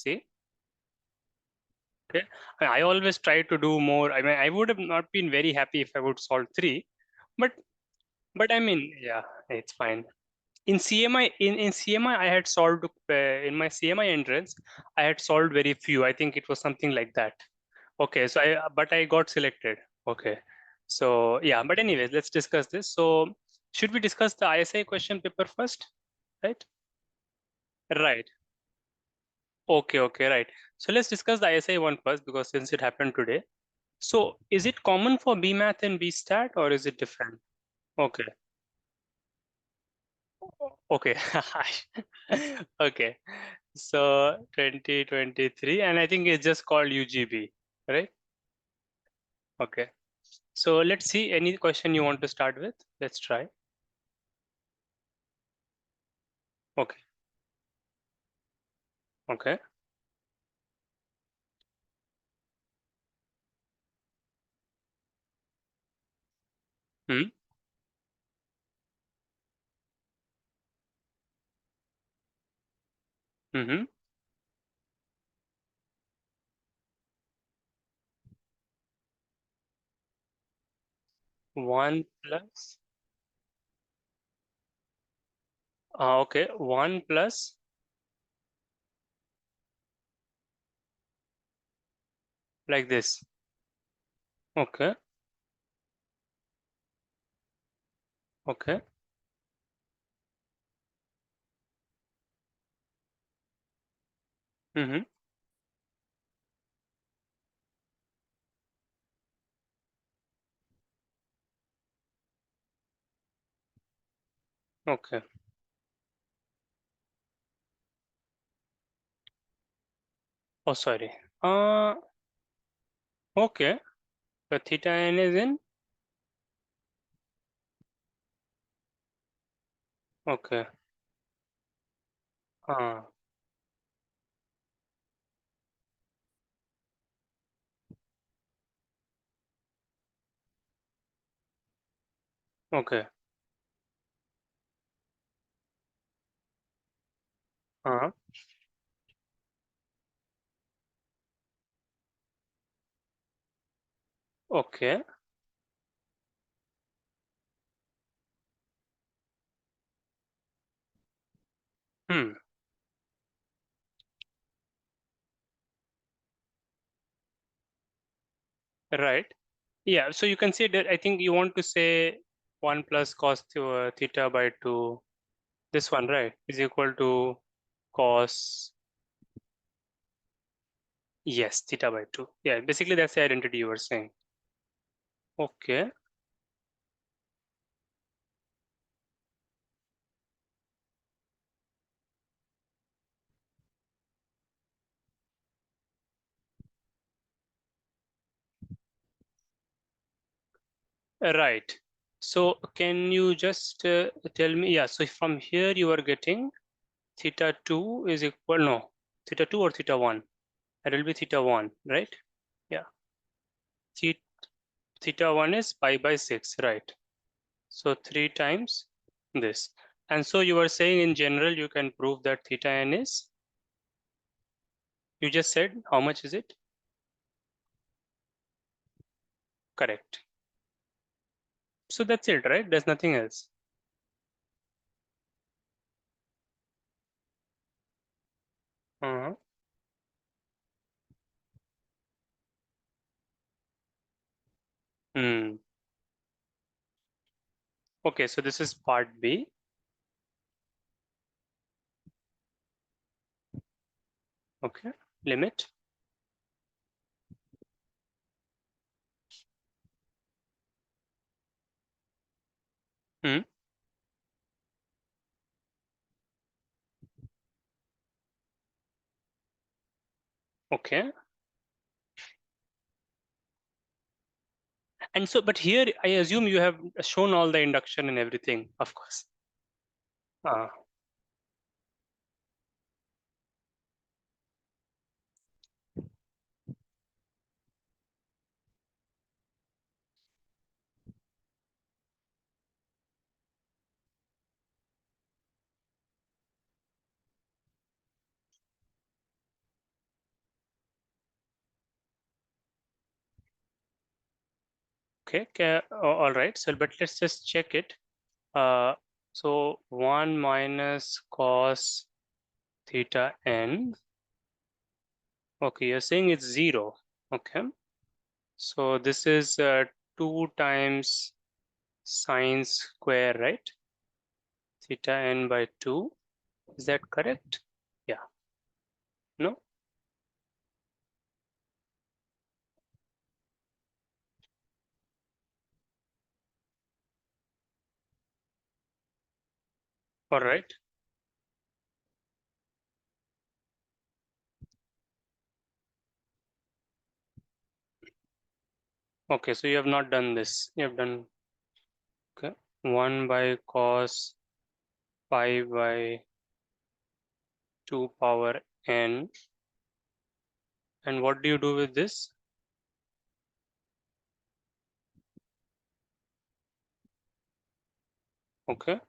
see. Okay, I always try to do more. I mean, I would have not been very happy if I would solve three, but I mean, yeah, it's fine. In CMI, in CMI, I had solved in my CMI entrance, I had solved very few. I think it was something like that. Okay, so I got selected. Okay, so yeah, but anyways, let's discuss this. So should we discuss the ISI question paper first, right? Right. Okay, okay, right. So let's discuss the ISI one first because since it happened today. So is it common for BMath and BStat or is it different? Okay, okay. Okay. So 2023, and I think it's just called UGB, right? Okay. So let's see any question you want to start with. Let's try. Okay. Okay. Hmm. Mm-hmm. 1 plus, okay, 1 plus, like this. Okay. Okay. Mm-hmm. Okay. Oh, sorry. Uh, okay. The theta n is in. Okay. Uh, okay. Uh, okay. Hmm. Right. Yeah. So you can say that I think you want to say 1 plus cos theta by 2. This one, right, is equal to cos, yes, theta by 2. Yeah, basically that's the identity you were saying. Okay. Right. So can you just tell me, yeah, so from here you are getting theta 2 is equal, no, theta 2 or theta 1? That will be theta 1, right? Yeah. Theta, theta 1 is pi by 6, right? So 3 times this. And so you were saying in general, you can prove that theta n is, you just said, how much is it? Correct. So that's it, right? There's nothing else. Uh-huh. Hmm. Okay, so this is part B. Okay, limit. Hmm. Okay. And so, but here I assume you have shown all the induction and everything, of course. Uh, Okay, all right. So, but let's just check it. So 1 minus cos theta n. Okay, you're saying it's 0. Okay. So this is 2 times sine square, right? Theta n by 2. Is that correct? Yeah. No? All right. Okay, so you have not done this. You have done, okay, 1 by cos pi by 2 power n. And what do you do with this? Okay.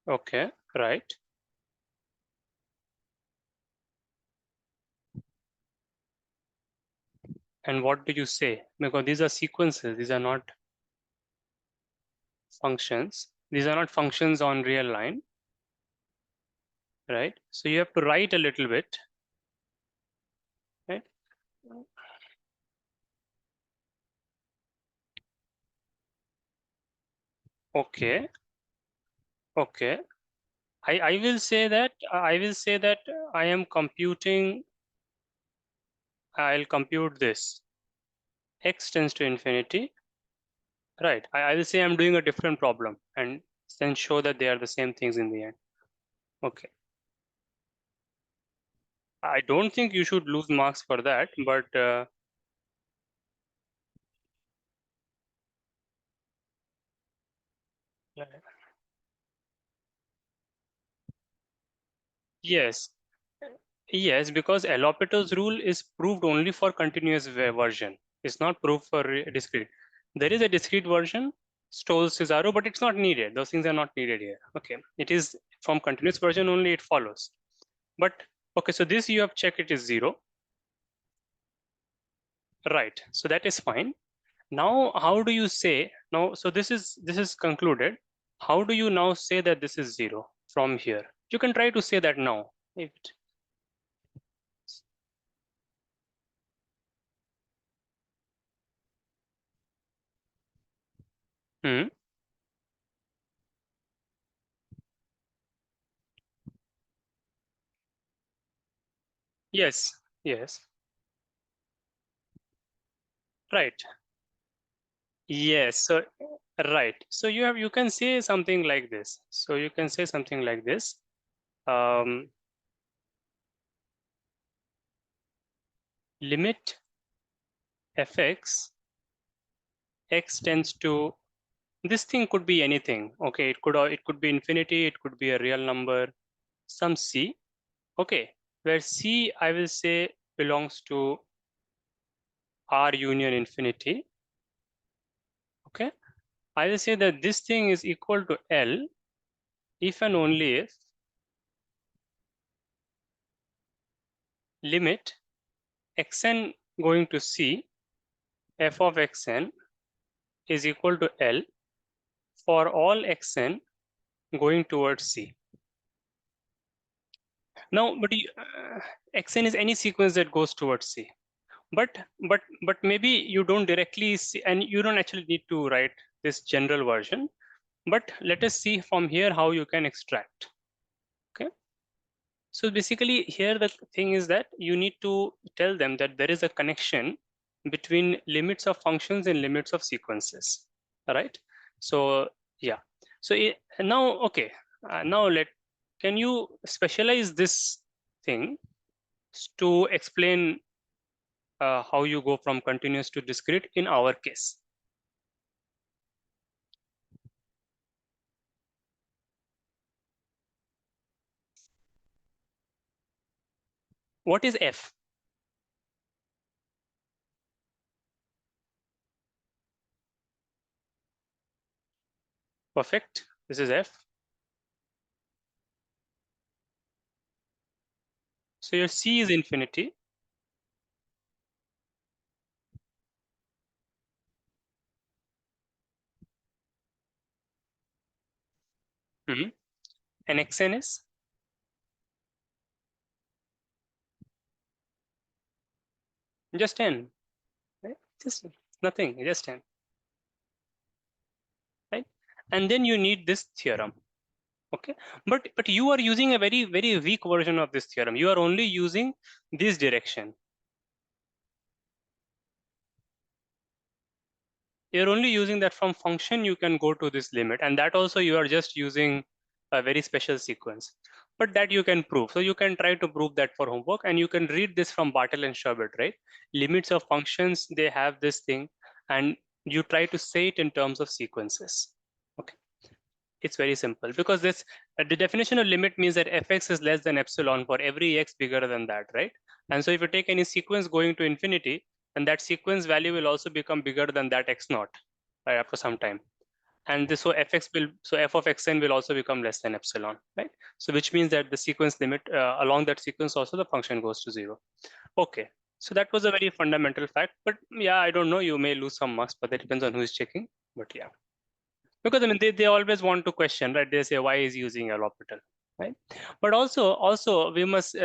Okay, right. And what do you say? Because these are sequences, these are not functions. These are not functions on real line, right? So you have to write a little bit, right? Okay, okay. I will say that I am computing, I'll compute this. X tends to infinity, right? I will say I'm doing a different problem and then show that they are the same things in the end. Okay. I don't think you should lose marks for that, but yes, yes, because L'Hopital's rule is proved only for continuous version. It's not proved for discrete. There is a discrete version, Stoll's Cesaro, but it's not needed. Those things are not needed here. Okay, it is from continuous version only it follows. But okay, so this you have checked it is 0, right? So that is fine. Now, how do you say now? So this is concluded. How do you now say that this is 0 from here? You can try to say that now. If it, hmm, yes, yes, right. Yes, so right. So you can say something like this. So you can say something like this. Um, limit fx x tends to, this thing could be anything. Okay, it could be infinity, it could be a real number, some c. Okay, where c I will say belongs to R union infinity. Okay, I will say that this thing is equal to L if and only if limit xn going to c f of xn is equal to L for all xn going towards C. Now, but xn is any sequence that goes towards C. But maybe you don't directly see, and you don't actually need to write this general version. But let us see from here how you can extract. Okay. So basically, here the thing is that you need to tell them that there is a connection between limits of functions and limits of sequences. All right. So yeah. So now, okay. Now can you specialize this thing to explain how you go from continuous to discrete in our case? What is F? Perfect. This is F. So your C is infinity. Hmm. And Xn is just n, right? Just nothing, just n, right? And then you need this theorem. Okay, but you are using a very weak version of this theorem. You are only using this direction. You're only using that from function. You can go to this limit, and that also you are just using a very special sequence. But that you can prove. So you can try to prove that for homework, and you can read this from Bartel and Sherbet, right? Limits of functions, they have this thing, and you try to say it in terms of sequences. Okay. It's very simple because this the definition of limit means that fx is less than epsilon for every x bigger than that, right? And so if you take any sequence going to infinity, then that sequence value will also become bigger than that x naught, right, after some time. And this, so fx will, so f of xn will also become less than epsilon, right? So which means that the sequence limit along that sequence also the function goes to zero. Okay. So that was a very fundamental fact, but yeah, I don't know. You may lose some marks, but that depends on who is checking. But yeah, because I mean they always want to question, right? They say why is using L'Hopital, right? But also we must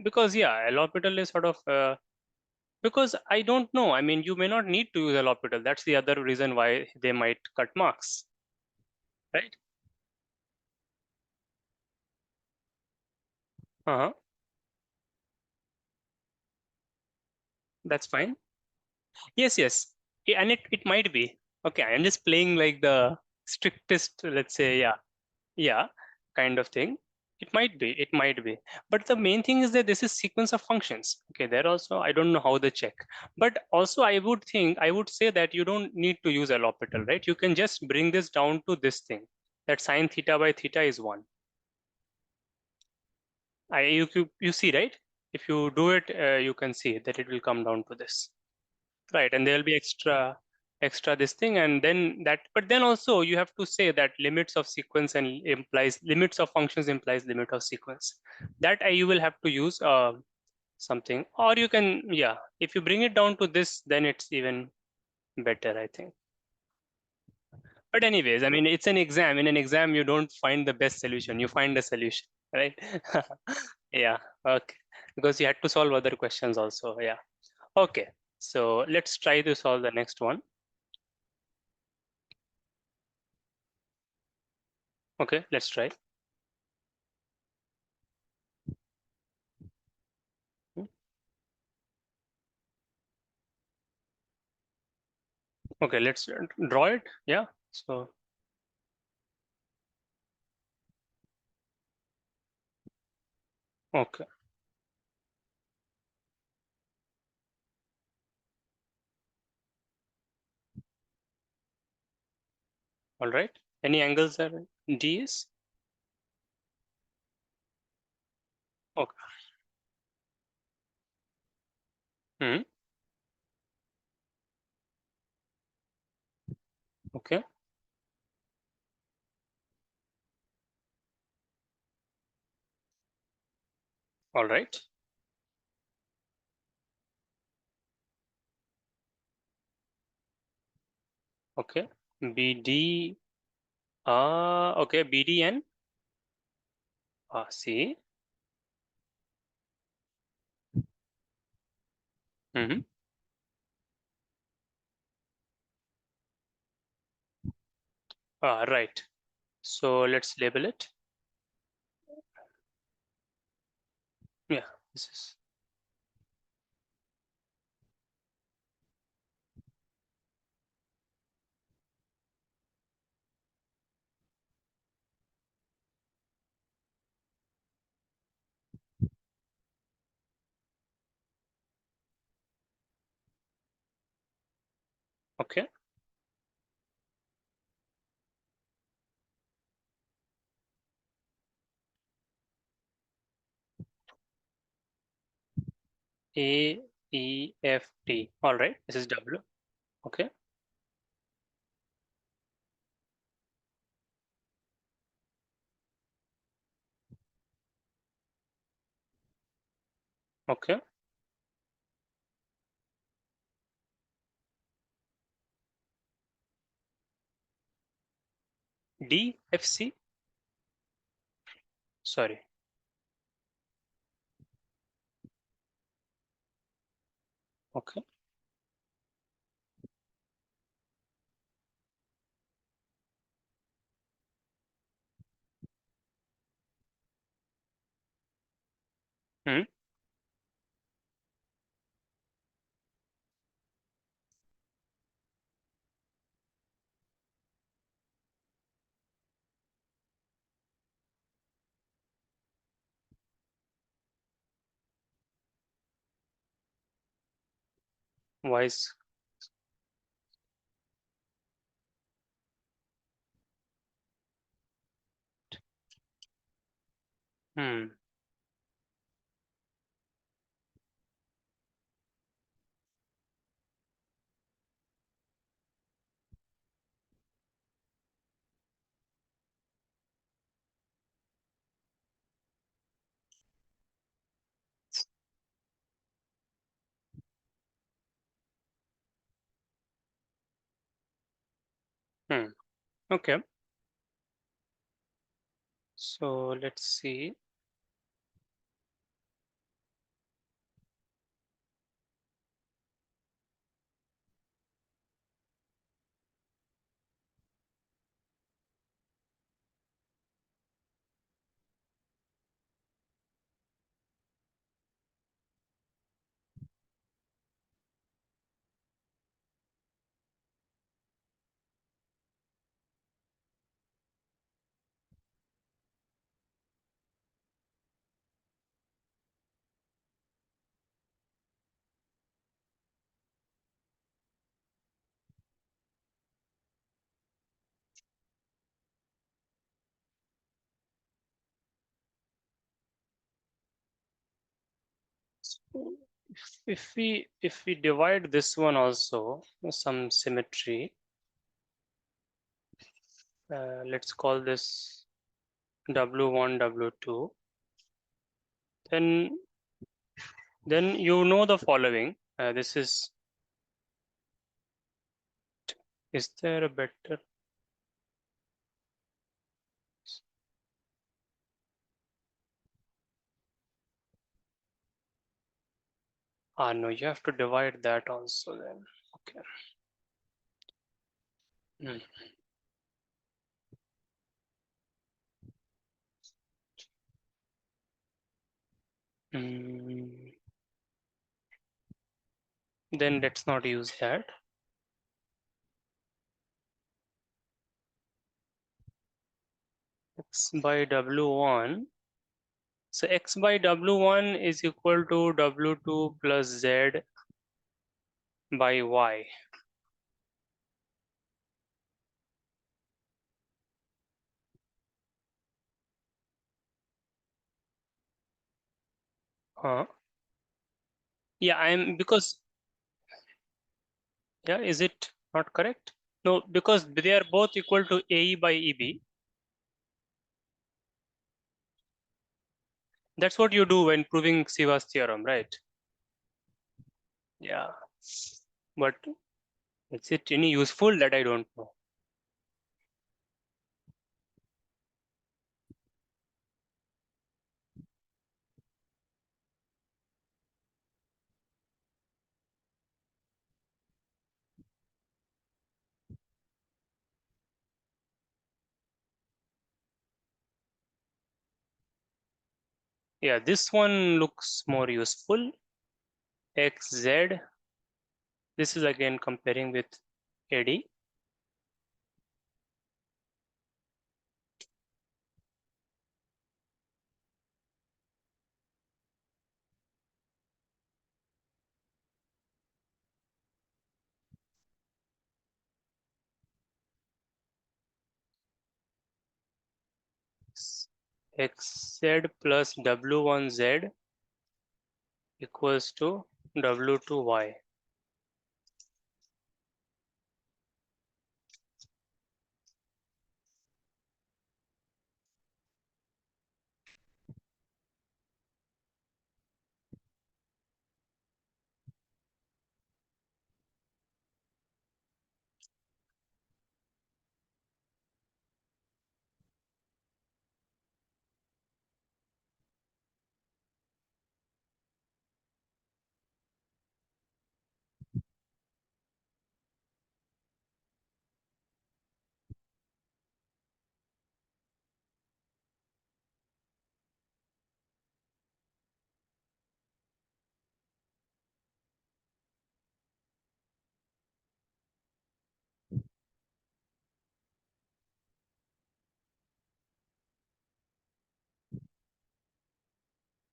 because yeah, L'Hopital is sort of because I don't know. I mean, you may not need to use L'Hopital. That's the other reason why they might cut marks, right? Uh-huh. That's fine. Yes, yes. And it might be. Okay, I'm just playing like the strictest, let's say, yeah, yeah, kind of thing. It might be, it might be. But the main thing is that this is sequence of functions. Okay, there also, I don't know how they check. But also I would say that you don't need to use L'Hopital, right? You can just bring this down to this thing, that sine theta by theta is 1. You see, right? If you do it, you can see that it will come down to this. Right, and there will be extra this thing, and then that, but then also you have to say that limits of sequence and implies limits of functions implies limit of sequence. That you will have to use something, or you can, yeah, if you bring it down to this, then it's even better, I think. But anyways, I mean, it's an exam. In an exam, you don't find the best solution, you find a solution, right? Yeah, okay, because you had to solve other questions also. Yeah, okay, so let's try to solve the next one. Okay, let's try. Okay, let's draw it. Yeah. So, okay. All right. Any angles there? D is? Okay. Hmm. Okay. All right. Okay. BD. Okay. BDN. C. Mm-hmm. Right. So let's label it. Yeah. This is okay. A, E, F, T. All right. This is W. Okay. Okay. DFC. Sorry. Okay. Hmm. Wise. Hmm. Hmm. Okay. So let's see. So if we divide this one also some symmetry, let's call this W1, W2, then you know the following. This is there a better? Ah, no, you have to divide that also then. Okay. Hmm. Mm, then let's not use that. X by W1. So X by W1 is equal to W2 plus Z by Y. Huh? Yeah, I'm because yeah, is it not correct? No, because they are both equal to AE by EB. That's what you do when proving Siva's theorem, right? Yeah. But is it any useful? That I don't know. Yeah, this one looks more useful. XZ. This is again comparing with AD. XZ plus W1Z equals to W2Y.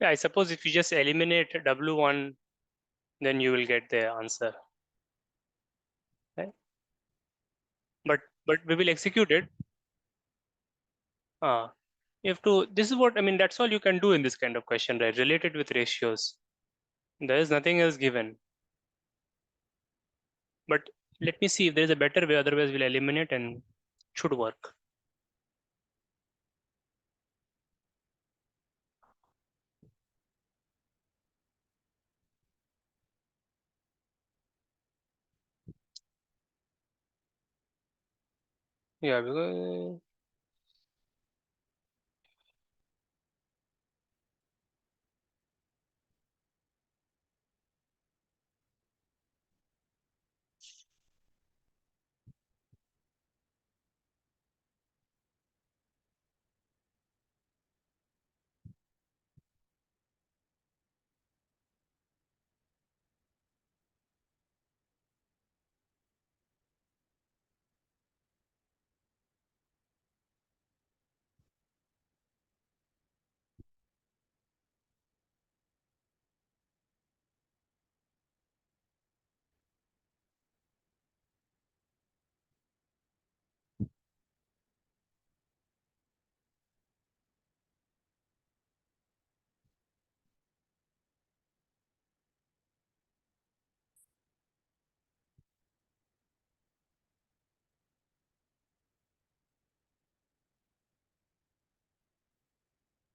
Yeah, I suppose if you just eliminate W1, then you will get the answer. Right? But we will execute it. Uh, you have to, this is what, I mean, that's all you can do in this kind of question, right? Related with ratios. There is nothing else given. But let me see if there is a better way, otherwise we'll eliminate and should work. Yeah, because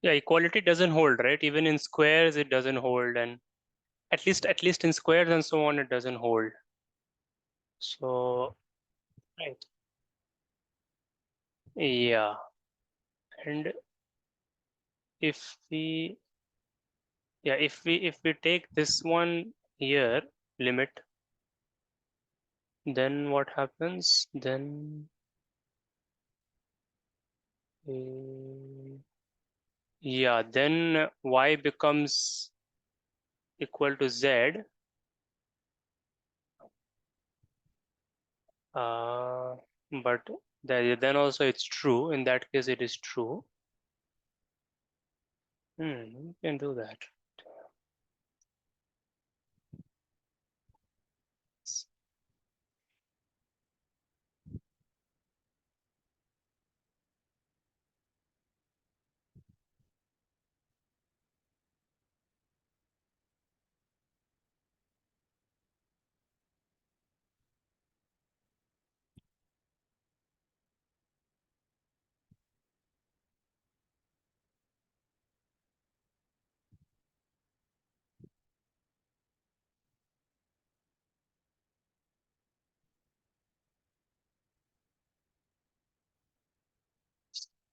yeah, equality doesn't hold, right? Even in squares, it doesn't hold, and at least in squares and so on, it doesn't hold. So, right. Yeah. And if we, yeah, if we take this one here, limit, then what happens? Then, yeah, then y becomes equal to z. Uh, but then also it's true. In that case, it is true. You can do that.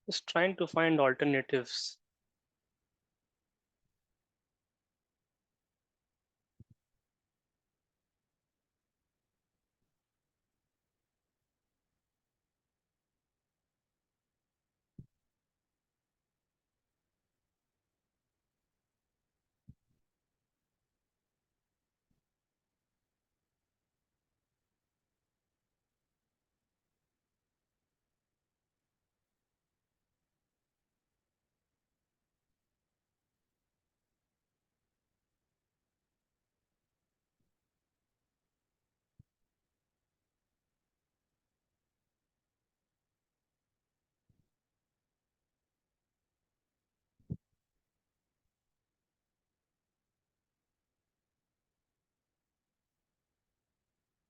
Just trying to find alternatives.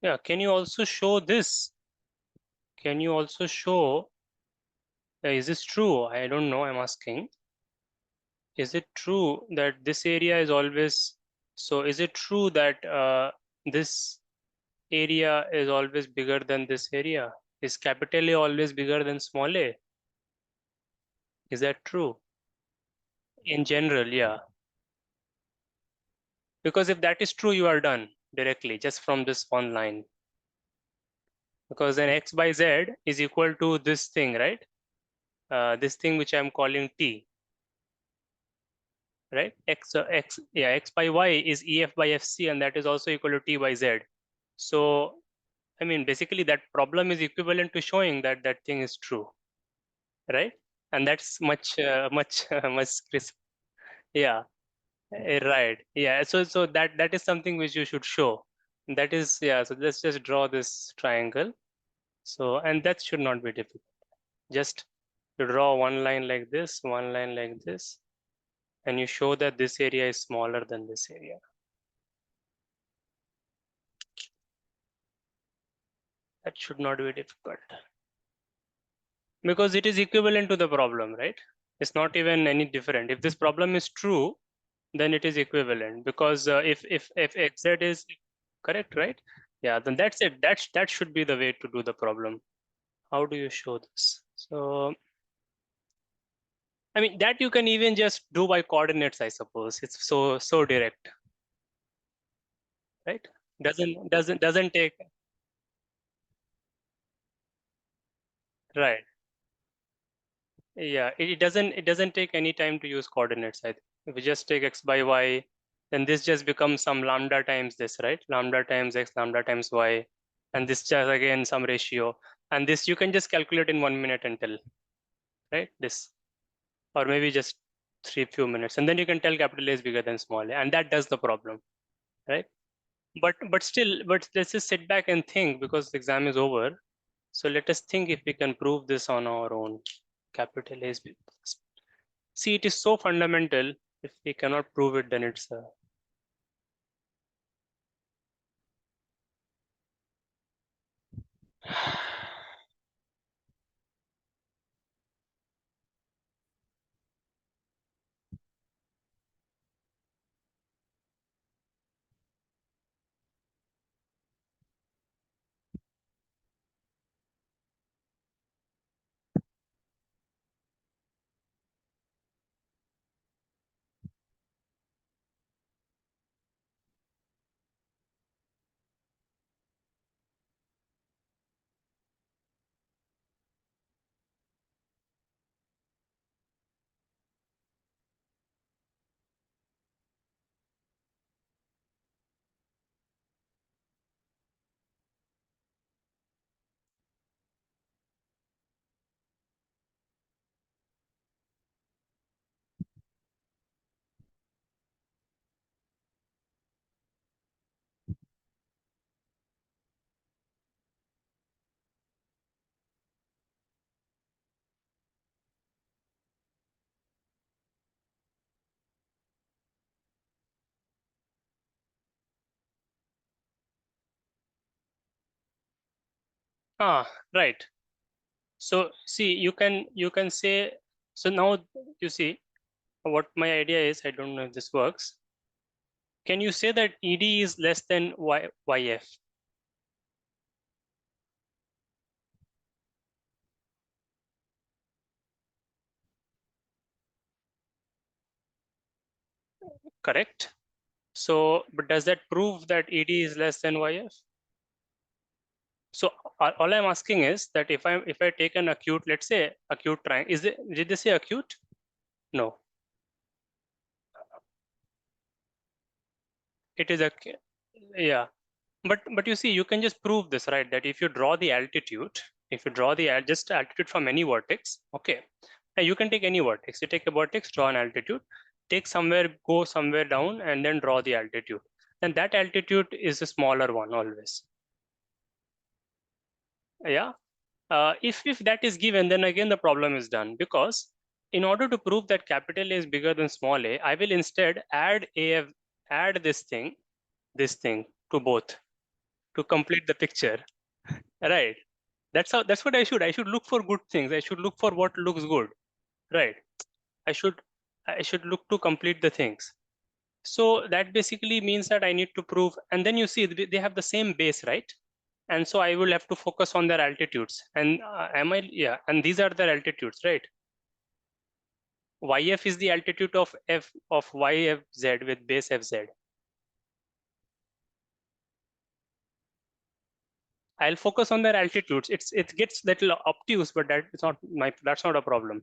Yeah, can you also show this? Can you also show, is this true? I don't know, I'm asking. Is it true that this area is always, so is it true that this area is always bigger than this area? Is capital A always bigger than small a? Is that true? In general, yeah. Because if that is true, you are done directly just from this one line. Because then x by z is equal to this thing, right? This thing which I'm calling t, right? X by y is ef by fc, and that is also equal to t by z. So, I mean, basically that problem is equivalent to showing that that thing is true, right? And that's much, much, much crisp. Yeah. Right. Yeah. So that is something which you should show. That is, yeah. So let's just draw this triangle. So, and that should not be difficult. Just to draw one line like this, one line like this, and you show that this area is smaller than this area. That should not be difficult because it is equivalent to the problem, right? It's not even any different. If this problem is true, then it is equivalent because if xz is correct, right? Yeah, then that's it. That should be the way to do the problem. How do you show this? So, I mean, that you can even just do by coordinates, I suppose. It's so direct, right? Doesn't take, right. Yeah, it doesn't take any time to use coordinates. I think if we just take x by y, then this just becomes some lambda times this, right? Lambda times x, lambda times y, and this just again some ratio. And this you can just calculate in 1 minute and tell, right? This, or maybe just three few minutes, and then you can tell capital A is bigger than small a, and that does the problem, right? But still, but let's just sit back and think because the exam is over. So let us think if we can prove this on our own. Capital A is bigger. See, it is so fundamental. If we cannot prove it, then it's right. So see, you can say, so now you see what my idea is. I don't know if this works. Can you say that ED is less than YF? Correct. So, but does that prove that ED is less than YF? So all I'm asking is that if I take an acute, let's say acute triangle, did they say acute? No, it is a, yeah. But you see, you can just prove this, right? That if you draw the altitude, if you draw the just altitude from any vertex, okay, and you can take any vertex. You take a vertex, draw an altitude, take somewhere, go somewhere down, and then draw the altitude. And that altitude is a smaller one always. Yeah. If that is given, then again the problem is done because in order to prove that capital A is bigger than small a, I will instead add this thing to both to complete the picture. Right. That's what I should look for good things. I should look for what looks good. Right. I should I should look to complete the things. So that basically means that I need to prove, and then you see they have the same base, right? And so I will have to focus on their altitudes. And yeah, and these are their altitudes, right? YF is the altitude of F of YFZ with base FZ. I'll focus on their altitudes. It gets little obtuse, but that's not a problem.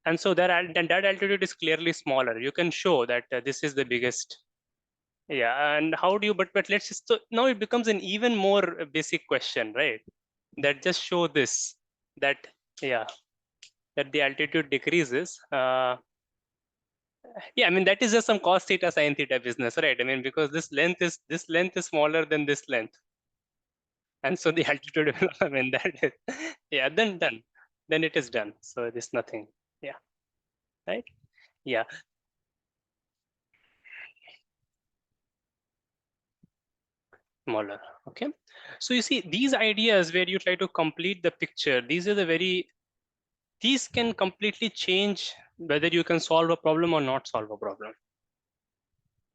And so then that altitude is clearly smaller. You can show that this is the biggest. Yeah, and how do you? But let's just, so now it becomes an even more basic question, right? That just show this, that, yeah, that the altitude decreases. Yeah, I mean that is just some cos theta sin theta business, right? I mean because this length is smaller than this length, and so the altitude will, I mean that is, yeah, then done, then it is done. So there's nothing. Yeah, right. Yeah, smaller. Okay. So you see these ideas where you try to complete the picture. These can completely change whether you can solve a problem or not solve a problem.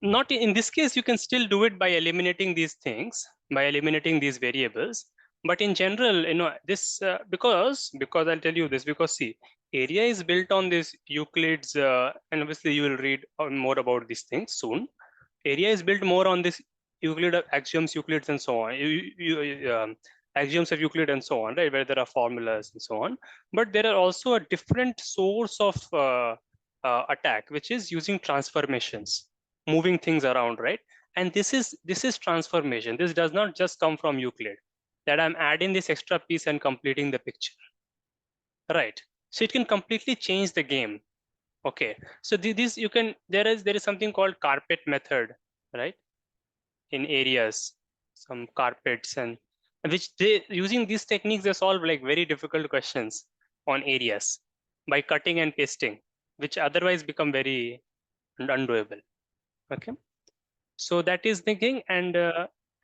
Not in this case, you can still do it by eliminating these things, by eliminating these variables. But in general, this because I'll tell you this, because see, area is built on this Euclid's, and obviously you will read more about these things soon. Area is built more on this Euclid axioms, Euclids, and so on. Axioms of Euclid and so on, right? Where there are formulas and so on. But there are also a different source of attack, which is using transformations, moving things around, right? And this is transformation. This does not just come from Euclid. That I'm adding this extra piece and completing the picture, right? So it can completely change the game. Okay. So this you can there is something called carpet method, right? In areas, some carpets, and which they using these techniques they solve like very difficult questions on areas by cutting and pasting, which otherwise become very undoable. Okay, so that is the thing. And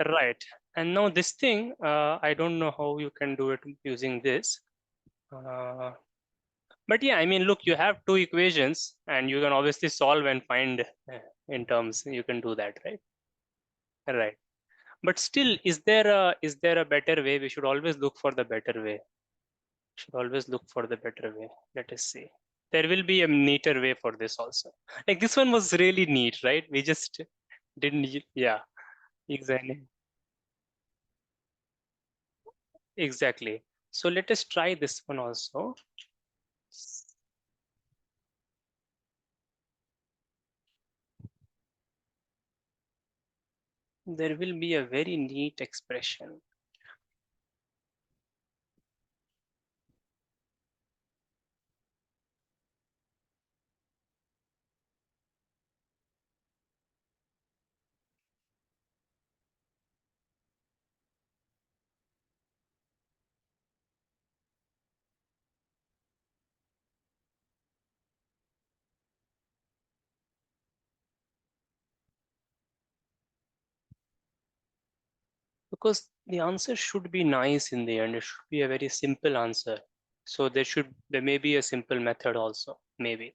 right, and now this thing, I don't know how you can do it using this, uh, but yeah, I mean look, you have two equations and you can obviously solve and find in terms, you can do that, right. But still, is there a better way? We should always look for the better way. Should always look for the better way. Let us see. There will be a neater way for this also. Like this one was really neat, right? We just didn't. Yeah, exactly, exactly. So let us try this one also. There will be a very neat expression. Because the answer should be nice in the end. It should be a very simple answer. So there may be a simple method also, maybe.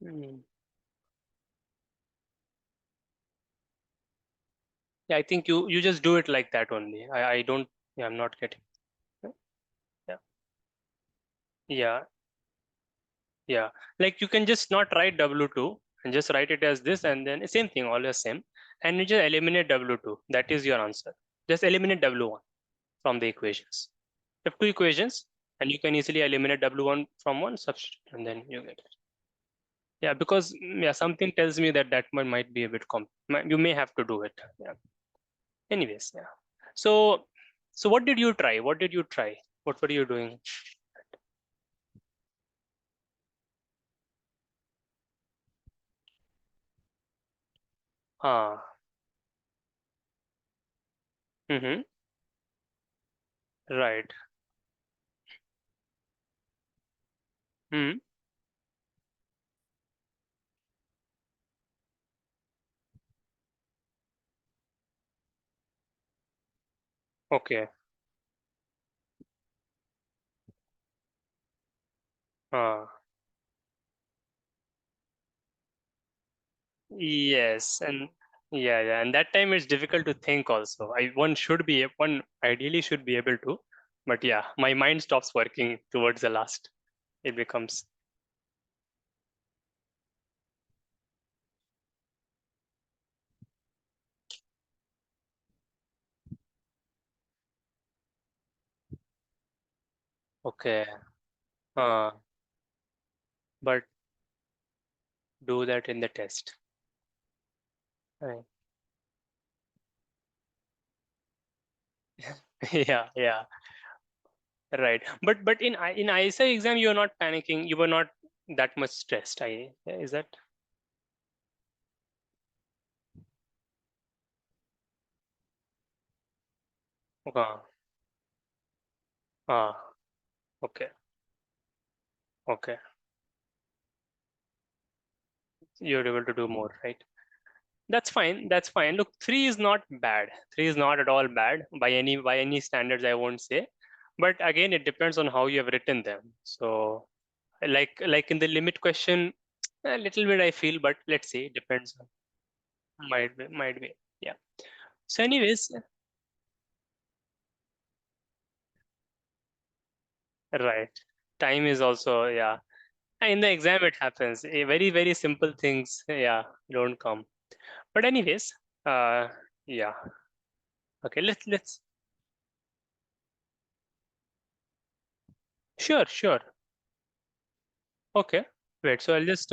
Hmm. Yeah, I think you just do it like that only. I don't. Yeah, I'm not getting. Yeah, yeah, yeah. Like you can just not write W2 and just write it as this, and then same thing, always same. And you just eliminate W2. That is your answer. Just eliminate W1 from the equations. You have two equations, and you can easily eliminate W1 from one, substitute, and then you get it. Yeah, because yeah, something tells me that that one might be a bit You may have to do it. Yeah. Anyways, yeah. So, so what did you try? What did you try? What were you doing? Ah, mm-hmm. Right. Hmm. Okay. Uh, yes, and yeah, and that time it's difficult to think also. One ideally should be able to, but yeah, my mind stops working towards the last. It becomes okay. Uh, but do that in the test. Right. Yeah, yeah, right. But in ISI exam, you are not panicking. You were not that much stressed. Is that? Ah, okay, okay. You're able to do more, right? That's fine. That's fine. Look, three is not bad. Three is not at all bad by any standards, I won't say. But again, it depends on how you have written them. So, like in the limit question, a little bit I feel, but let's see. It depends. Might be. Yeah. So, anyways, right. Time is also, yeah. In the exam, it happens. Very, very simple things, yeah, don't come. But anyways, uh, yeah. Okay, let's. Sure, sure. Okay. Wait. So I'll just